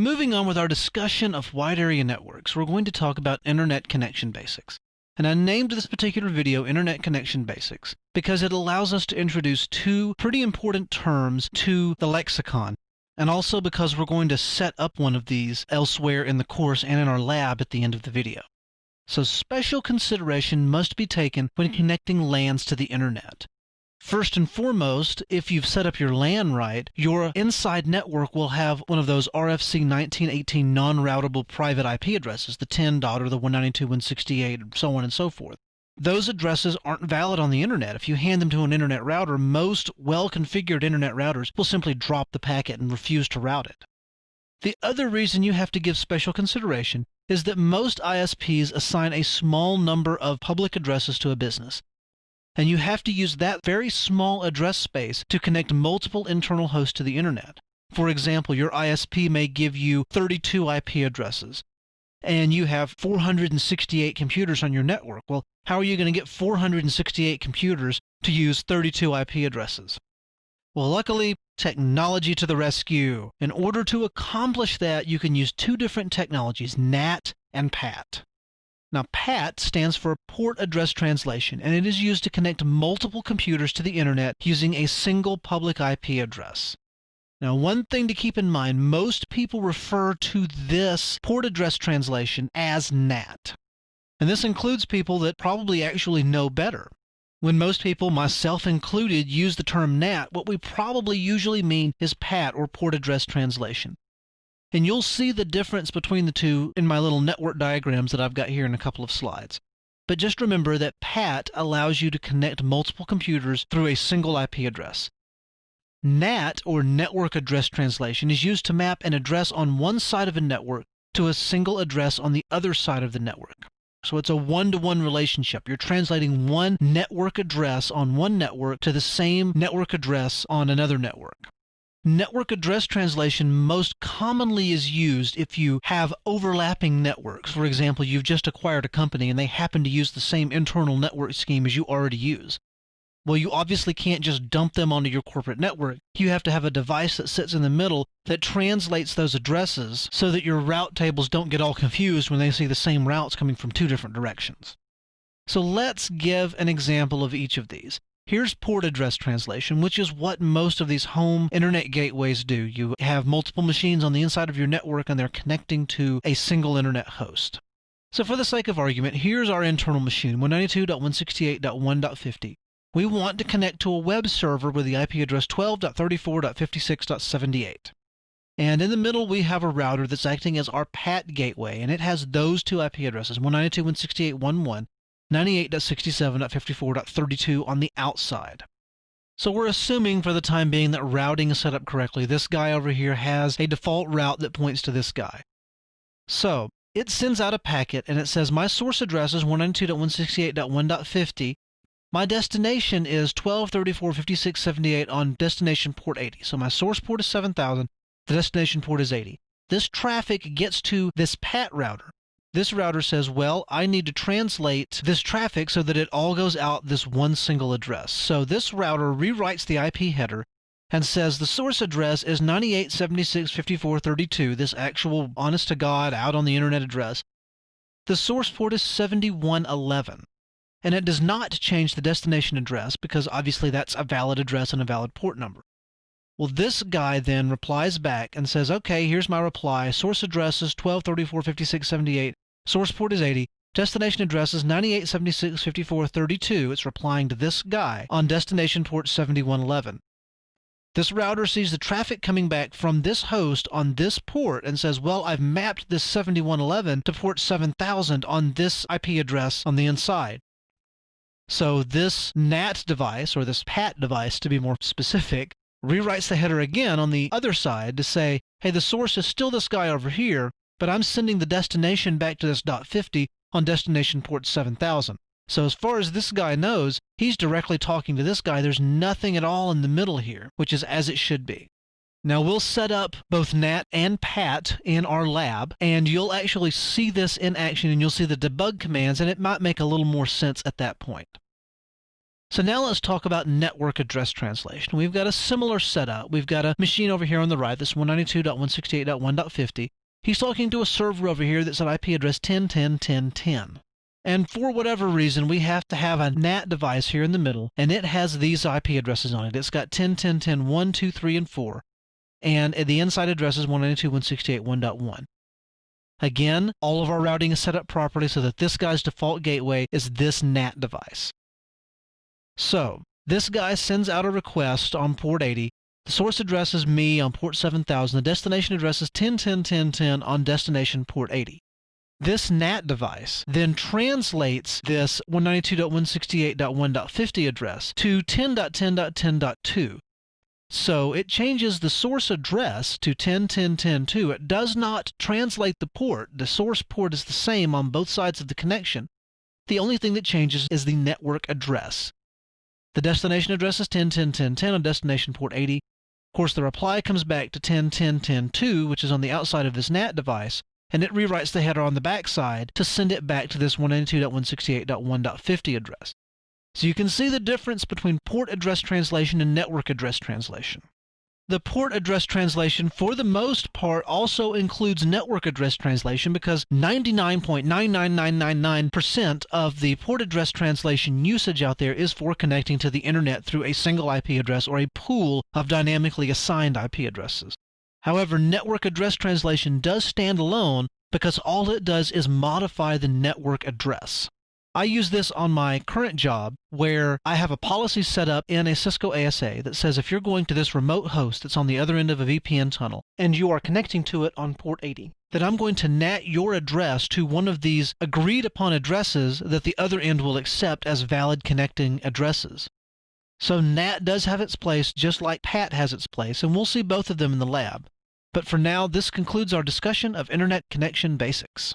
Moving on with our discussion of wide area networks, we're going to talk about Internet Connection Basics. And I named this particular video Internet Connection Basics because it allows us to introduce two pretty important terms to the lexicon, and also because we're going to set up one of these elsewhere in the course and in our lab at the end of the video. So special consideration must be taken when connecting LANs to the Internet. First and foremost, if you've set up your LAN right, your inside network will have one of those RFC 1918 non-routable private IP addresses, the 10 dot or the 192.168, and so on and so forth. Those addresses aren't valid on the Internet. If you hand them to an Internet router, most well-configured Internet routers will simply drop the packet and refuse to route it. The other reason you have to give special consideration is that most ISPs assign a small number of public addresses to a business, and you have to use that very small address space to connect multiple internal hosts to the Internet. For example, your ISP may give you 32 IP addresses, and you have 468 computers on your network. Well, how are you going to get 468 computers to use 32 IP addresses? Well, luckily, technology to the rescue. In order to accomplish that, you can use two different technologies, NAT and PAT. Now, PAT stands for Port Address Translation, and it is used to connect multiple computers to the Internet using a single public IP address. Now, one thing to keep in mind, most people refer to this Port Address Translation as NAT. And this includes people that probably actually know better. When most people, myself included, use the term NAT, what we probably usually mean is PAT, or Port Address Translation. And you'll see the difference between the two in my little network diagrams that I've got here in a couple of slides. But just remember that PAT allows you to connect multiple computers through a single IP address. NAT, or Network Address Translation, is used to map an address on one side of a network to a single address on the other side of the network. So it's a one-to-one relationship. You're translating one network address on one network to the same network address on another network. Network address translation most commonly is used if you have overlapping networks. For example, you've just acquired a company and they happen to use the same internal network scheme as you already use. Well, you obviously can't just dump them onto your corporate network. You have to have a device that sits in the middle that translates those addresses so that your route tables don't get all confused when they see the same routes coming from two different directions. So let's give an example of each of these. Here's Port Address Translation, which is what most of these home internet gateways do. You have multiple machines on the inside of your network and they're connecting to a single internet host. So for the sake of argument, here's our internal machine, 192.168.1.50. We want to connect to a web server with the IP address 12.34.56.78. And in the middle we have a router that's acting as our PAT gateway, and it has those two IP addresses, 192.168.1.1, 98.67.54.32 on the outside. So we're assuming for the time being that routing is set up correctly. This guy over here has a default route that points to this guy. So it sends out a packet and it says my source address is 192.168.1.50. My destination is 12.34.56.78 on destination port 80. So my source port is 7000, the destination port is 80. This traffic gets to this PAT router. This router says, well, I need to translate this traffic so that it all goes out this one single address. So this router rewrites the IP header and says the source address is 98.76.54.32, this actual honest-to-God, out-on-the-internet address. The source port is 7111. And it does not change the destination address because obviously that's a valid address and a valid port number. Well, this guy then replies back and says, okay, here's my reply. Source address is 12.34.56.78. Source port is 80. Destination address is 98.76.54.32. It's replying to this guy on destination port 7111. This router sees the traffic coming back from this host on this port and says, well, I've mapped this 7111 to port 7000 on this IP address on the inside. So this NAT device, or this PAT device to be more specific, rewrites the header again on the other side to say, hey, the source is still this guy over here, but I'm sending the destination back to this .50 on destination port 7000. So as far as this guy knows, he's directly talking to this guy. There's nothing at all in the middle here, which is as it should be. Now we'll set up both NAT and PAT in our lab, and you'll actually see this in action, and you'll see the debug commands, and it might make a little more sense at that point. So now let's talk about network address translation. We've got a similar setup. We've got a machine over here on the right that's 192.168.1.50. He's talking to a server over here that's at IP address 10.10.10.10. And for whatever reason, we have to have a NAT device here in the middle, and it has these IP addresses on it. It's got 10.10.10, 1, 2, 3, and 4. And the inside address is 192.168.1.1. Again, all of our routing is set up properly so that this guy's default gateway is this NAT device. So, this guy sends out a request on port 80. The source address is me on port 7000. The destination address is 10.10.10.10 on destination port 80. This NAT device then translates this 192.168.1.50 address to 10.10.10.2. So it changes the source address to 10.10.10.2. It does not translate the port. The source port is the same on both sides of the connection. The only thing that changes is the network address. The destination address is 10.10.10.10 on destination port 80. Of course, the reply comes back to 10.10.10.2, which is on the outside of this NAT device, and it rewrites the header on the backside to send it back to this 192.168.1.50 address. So you can see the difference between port address translation and network address translation. The port address translation, for the most part, also includes network address translation because 99.99999% of the port address translation usage out there is for connecting to the internet through a single IP address or a pool of dynamically assigned IP addresses. However, network address translation does stand alone because all it does is modify the network address. I use this on my current job where I have a policy set up in a Cisco ASA that says if you're going to this remote host that's on the other end of a VPN tunnel and you are connecting to it on port 80, then I'm going to NAT your address to one of these agreed upon addresses that the other end will accept as valid connecting addresses. So NAT does have its place just like PAT has its place, and we'll see both of them in the lab. But for now, this concludes our discussion of Internet connection basics.